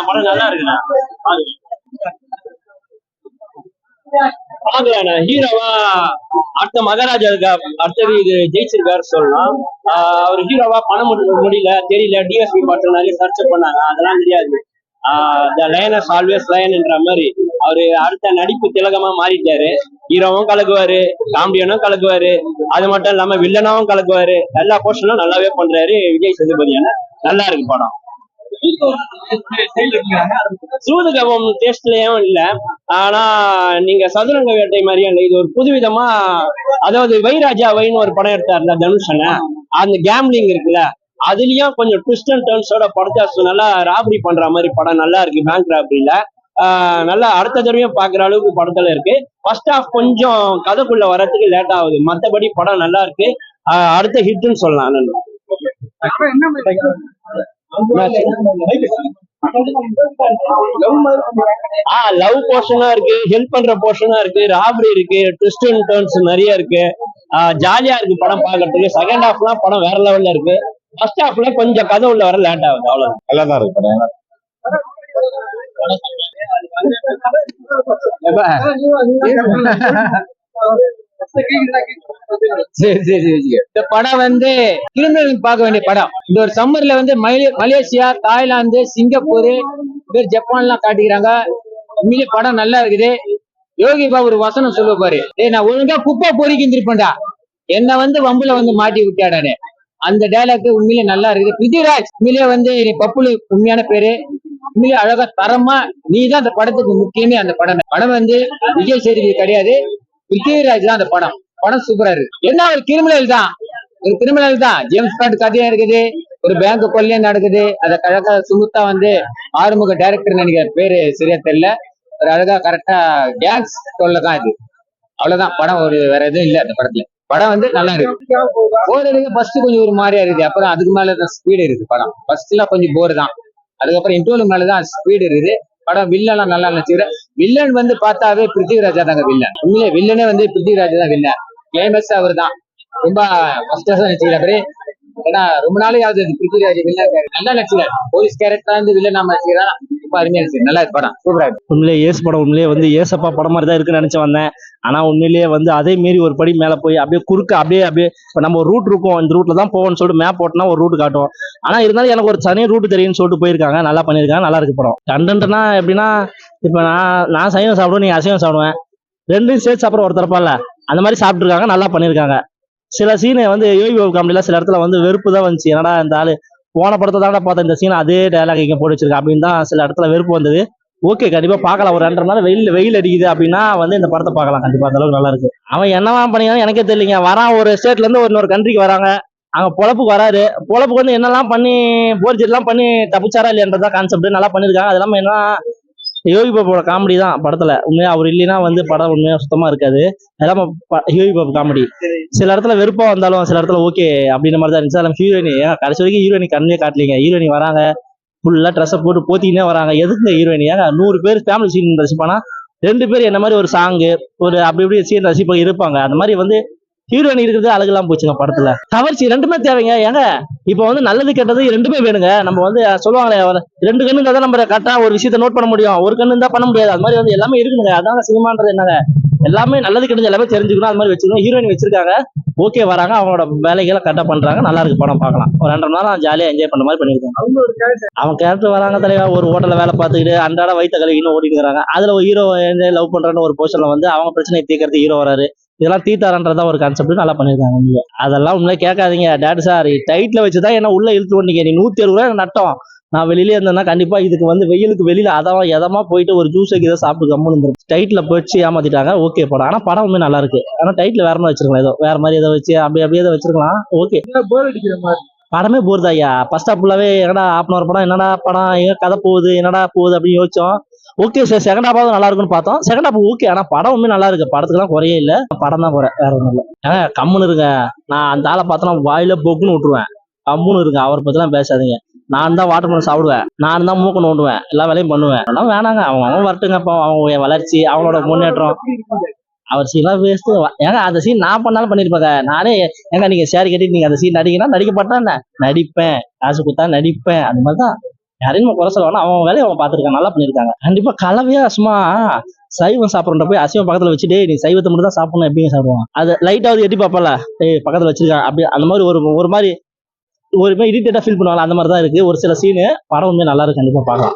படம் நல்லா இருக்குண்ணா. பாக்கலாண்ணா. ஹீரோவா அடுத்த மகாராஜா இருக்கா, அடுத்தது இது ஜெயிச்சிருக்காரு சொல்லலாம். அவர் ஹீரோவா பண்ண முடியல, தெரியல. டிஎஸ்பி பாட்டு நிறைய சர்ச் பண்ணாங்க, அதெல்லாம் தெரியாது. த லயனஸ் ஆல்வேஸ் லயன்ன்ற மாதிரி அவரு அடுத்த நடிப்பு திலகமா மாறிட்டாரு. ஹீரோவும் கலக்குவாரு, காமெடியனும் கலக்குவாரு, அது மட்டும் இல்லாம வில்லனாவும் கலக்குவாரு. எல்லா போர்ஷனும் நல்லாவே பண்றாரு விஜய் சேதுபதியான. நல்லா இருக்கு படம். சூதுகவம் டேஸ்ட்லயும் இல்ல, ஆனா நீங்க சதுரங்க வேட்டை மாதிரியும் இல்லை. இது ஒரு புதுவிதமா, அதாவது வைராஜா வைன்னு ஒரு படம் எடுத்தாருல தனுஷன, அந்த கேம்லிங் இருக்குல்ல, அதுலயும் கொஞ்சம் ட்விஸ்ட் அண்ட் டர்ன்ஸோட படத்தை நல்லா ராபரி பண்ற மாதிரி படம் நல்லா இருக்கு. பேங்க் ராபரியில நல்லா அடுத்த தடவையும் பாக்குற அளவுக்கு படத்துல இருக்கு. ஃபர்ஸ்ட் ஹாஃப் கொஞ்சம் கதைக்குள்ள வரதுக்கு லேட் ஆகுது, மத்தபடி படம் நல்லா இருக்கு. அடுத்த ஹிட்னு சொல்லலாம். லவ் போர்ஷனா இருக்கு, ஹெல்ப் பண்ற போர்ஷனா இருக்கு, ராபரி இருக்கு, ட்விஸ்ட் அண்ட் டர்ன்ஸ் நிறைய இருக்கு. ஜாலியா இருக்கு படம் பாக்குறதுக்கு. செகண்ட் ஹாஃப்லாம் படம் வேற லெவல்ல இருக்கு. ஃபர்ஸ்ட் ஹாஃப்ல கொஞ்சம் கதை உள்ள வர லேட் ஆகுது, அவ்வளவு. நல்லா தான் இருக்கு படம். சரி சரி சரி. இந்த படம் வந்து கிரிமினல் பார்க்க வேண்டிய படம். இந்த ஒரு சம்மர்ல வந்து மலேசியா, தாய்லாந்து, சிங்கப்பூர், ஜப்பான்லாம் காட்டிக்கிறாங்க. உண்மையிலே படம் நல்லா இருக்குது. யோகி பாபு ஒரு வசனம் சொல்ல பாரு, நான் ஒழுங்கா குப்பை பொறுக்கி இருந்திருப்பேன்டா, என்ன வந்து வம்புல வந்து மாட்டி விட்டாடானே. அந்த டைலாக் உண்மையிலே நல்லா இருக்குது. பிருத்திவிராஜ் உண்மையிலே வந்து பப்புலு உண்மையான பேரு. உண்மையிலே அழகா தரமா, நீ தான் அந்த படத்துக்கு முக்கியமே. அந்த படம் வந்து விஜய் சேதுபதி கிடையாது, பிருத்திவிராஜ் தான் அந்த படம். படம் சூப்பரா இருக்கு. என்ன ஒரு கிரிமினல் தான், ஒரு கிரிமினல் தான். ஜேம்ஸ் பாண்ட் கதையா இருக்குது, ஒரு பேங்க் கொள்ளையா நடக்குது. அதை கழகா சுமுத்தா வந்து ஆறுமுக டைரக்டர் நினைக்கிற பேரு சரியா தெரியல, ஒரு அழகா கரெக்டா கேங்ஸ் சொல்லதான் இது. அவ்வளவுதான் படம். ஒரு வேற எதுவும் இல்லை அந்த படத்துல. படம் வந்து நல்லா இருக்கு. போர் இருக்கு. ஃபர்ஸ்ட் கொஞ்சம் ஒரு மாதிரியா இருக்குது, அப்புறம் அதுக்கு மேலதான் ஸ்பீடு இருக்கு படம். ஃபர்ஸ்ட் எல்லாம் கொஞ்சம் போர் தான், அதுக்கப்புறம் இன்டர்வல் மேலதான் ஸ்பீடு இருக்குது படம். வில்லன் நல்லா இருந்துச்சு. வில்லன் வந்து பார்த்தாவே பிருத்திவிராஜா தாங்க வில்லன். உண்மையிலே வில்லனே வந்து பிருத்திவிராஜா தான் வில்லன். கிளைமேக்ஸ் அவர் தான் ரொம்ப ஃபர்ஸ்ட் நினைச்சுக்கிறாரு. ஏன்னா ரொம்ப நாளையாவது பிருத்திவிராஜ் வில்லன் நல்லா நடிச்சுக்கிறார். போலீஸ் கேரக்டரா இருந்து வில்லனா நடிச்சுக்கிறார். ரொம்ப அருமையா இருக்கு. நல்லா இருக்கு படம், சூப்பரா இருக்கு. உண்மையிலேயே ஏசு படம் உண்மையிலேயே வந்து ஏசப்பா படம் மாதிரி தான் இருக்குன்னு நினைச்சு வந்தேன். ஆனா உண்மையிலேயே வந்து அதே மீறி ஒரு படி மேல போய் அப்படியே குறுக்க அப்படியே இப்ப நம்ம ஒரு ரூட் இருக்கும், இந்த ரூட்ல தான் போவோம்னு சொல்லிட்டு மேப் போட்டோம்னா ஒரு ரூட் காட்டும். ஆனா இருந்தாலும் எனக்கு ஒரு தனி ரூட் தெரியும்னு சொல்லிட்டு போயிருக்காங்க. நல்லா பண்ணிருக்காங்க, நல்லா இருக்கு படம். கண்டென்ட்னா எப்படின்னா, இப்ப நான் சைவம் சாப்பிடுவேன், நீங்க அசைவம் சாப்பிடுவேன், ரெண்டும் சேர்த்து சாப்பிட ஒரு தரப்பா இல்ல, அந்த மாதிரி சாப்பிட்டுருக்காங்க. நல்லா பண்ணிருக்காங்க. சில சீனை வந்து யோகி பாபு காமெடியில சில இடத்துல வந்து வெறுப்பு தான் வந்துச்சு. என்னடா இந்த ஆளு போன படத்தை தான் பார்த்தேன், இந்த சீனை அதே டயலாக் இங்க போட்டு வச்சிருக்கா அப்படின்னு தான் சில இடத்துல வெறுப்பு வந்தது. ஓகே, கண்டிப்பா பார்க்கலாம். ஒரு 2.5 மணி நேரம் வெயில் அடிக்குது அப்படின்னா வந்து இந்த படத்தை பார்க்கலாம். கண்டிப்பா அந்த அளவுக்கு நல்லா இருக்கு. அவன் என்னவா பண்ணிக்கிறான் எனக்கே தெரியலங்க. வரான் ஒரு ஸ்டேட்ல இருந்து இன்னொரு கண்ட்ரிக்கு வராங்க, அங்க பொழப்புக்கு வராரு. பொழப்புக்கு வந்து என்னெல்லாம் பண்ணி போர்ஜெட்லாம் பண்ணி தப்பிச்சாரா இல்லையன்றதா கான்செப்ட். நல்லா பண்ணிருக்காங்க. அது இல்லாம என்ன, யோகி பாபுவோட காமெடி தான் படத்துல. உண்மையா அவர் இல்லைன்னா வந்து படம் உண்மையா சுத்தமா இருக்காது. அதெல்லாம் யோகி பாபு காமெடி சில இடத்துல வெறுப்பா வந்தாலும் சில இடத்துல ஓகே அப்படின்ற மாதிரி தான் இருந்துச்சு. ஹீரோயினி கடைசி வரைக்கும் ஹீரோயினி கண்ணே காட்டலீங்க. ஹீரோயினி வராங்க, ஃபுல்லா ட்ரெஸ்ஸை போட்டு போத்திக்கினே வராங்க. எதுக்கு ஹீரோயினி? 100 பேர் ஃபேமிலி சீன் ரசிப்பானா 2 பேர் என்ன மாதிரி ஒரு சாங்கு ஒரு அப்படி இப்படி சீன் ரசிப்பாங்க இருப்பாங்க. அந்த மாதிரி வந்து ஹீரோயின் இருக்கிறது அழகெல்லாம் போச்சுங்க படத்துல. கவர்ச்சி ரெண்டுமே தேவைங்க. ஏங்க இப்ப வந்து நல்லது கெட்டது ரெண்டுமே வேணுங்க. நம்ம வந்து சொல்லுவாங்களே, 2 கண்ணுங்க தான் நம்ம கரெக்டா ஒரு விஷயத்த நோட் பண்ண முடியும், ஒரு கண்ணு தான் பண்ண முடியாது. அது மாதிரி வந்து எல்லாமே இருக்குங்க. அதாங்க சினிமான்றது. என்னங்க எல்லாமே நல்லது கெட்டது எல்லாமே தெரிஞ்சுக்கணும். அது மாதிரி வச்சுக்கணும். ஹீரோயின் வச்சிருக்காங்க, ஓகே, வராங்க, அவங்களோட வேலைகளை கரெக்டா பண்றாங்க. நல்லா இருக்கு படம், பார்க்கலாம். ஒரு 2.5 மணி நேரம் ஜாலியா என்ஜாய் பண்ண மாதிரி பண்ணிருக்காங்க. அவன் கேரக்டர் வராங்க தலைவா, ஒரு ஹோட்டல்ல வேலை பார்த்துக்கிட்டு அன்றாட வயிற்று கழுவின்னு ஓடிட்டு இருக்காங்க. அதுல ஒரு ஹீரோ லவ் பண்றன்னு ஒரு போர்ஷன்ல வந்து அவங்க பிரச்சனையை தீர்க்கறது ஹீரோ வராரு. இதெல்லாம் தீத்தாரன்றதா ஒரு கான்செப்ட். நல்லா பண்ணிருக்காங்க. அதெல்லாம் உண்மையிலே கேட்காதீங்க. டேட் சார் டைட்டில் வச்சுதான் என்ன உள்ள இழுத்து வந்தீங்க. நீ 170 ரூபாய் நட்டம். நான் வெளியிலே இருந்தேன்னா கண்டிப்பா இதுக்கு வந்து வெயிலுக்கு வெளியில அதான் எதமா போயிட்டு ஒரு ஜூஸ் இதை சாப்பிட்டு கம்முன்னு டைட்டில் போச்சு ஏமாத்திட்டாங்க. ஓகே படம், ஆனா படம் உண்மை நல்லா இருக்கு. ஆனா டைட்டில் வேற மாதிரி வச்சிருக்கலாம், ஏதோ வேற மாதிரி ஏதோ வச்சு அப்படியே ஏதோ வச்சிருக்கலாம். ஓகே, போர் அடிக்கிற மாதிரி படமே போர் ஐயா. ஃபர்ஸ்ட் ஹாஃப் ஃபுல்லாவே என்னடா ஹாஃப் படம், என்னடா படம், எங்க கதை போகுது, என்னடா போகுது அப்படின்னு யோசிச்சோம். ஓகே சார், செகண்ட் ஹாஃபாவது நல்லா இருக்குன்னு பார்த்தோம். செகண்ட் ஹாஃப் ஓகே, ஆனா படம் உண்மை நல்லா இருக்கு. படத்துக்குலாம் குறையே இல்ல, படம் தான் குறை, வேற ஒன்றும் இல்லை. கம்முன்னு இருங்க. நான் அந்த ஆளை பார்த்தோன்னா வாயில பொக்குன்னு விட்டுருவேன். கம்முன்னு இருங்க, அவரை பத்திலாம் பேசாதீங்க. நான் தான் வாட்டர் மெலன் சாப்பிடுவேன், நான் தான் மூக்கு நோண்டுவேன், எல்லா வேலையும் பண்ணுவேன். அதெல்லாம் வேணாங்க. அவங்க வரட்டுங்க. அப்போ அவங்க வளர்ச்சி, அவங்களோட முன்னேற்றம். அவர் சீன்லாம் வேஸ்ட். ஏங்க அந்த சீன் நான் பண்ணாலும் பண்ணிருப்பாங்க. நானே ஏங்க நீங்க சேரி கட்டி நீங்க அந்த சீன் நடிக்கணும், நடிக்க மாட்டேன், நடிப்பேன், காசு கொடுத்தா நடிப்பேன். அந்த மாதிரிதான் யாரையும் நம்ம குறை சொல்ல வேணாம், அவன் வேலையை அவன் பார்த்துருக்கான், நல்லா பண்ணியிருக்காங்க. கண்டிப்பா கலவையா சும்மா சைவம் சாப்பிட்றோம் போய் அசைவம் பக்கத்துல வச்சுட்டு நீ சைவத்தை மட்டும் தான் சாப்பிடணும் எப்படிங்க சாப்பிடுவான். அது லைட்டாவது எட்டி பார்ப்பல, பக்கத்துல வச்சிருக்காங்க அப்படி அந்த மாதிரி ஒரு மாதிரி ஒரு மாதிரி இரிட்டேட்டா ஃபீல் பண்ணுவாங்க. அந்த மாதிரி தான் இருக்கு ஒரு சில சீனு. படம் வந்து நல்லா இருக்கு, கண்டிப்பா பார்க்கலாம்.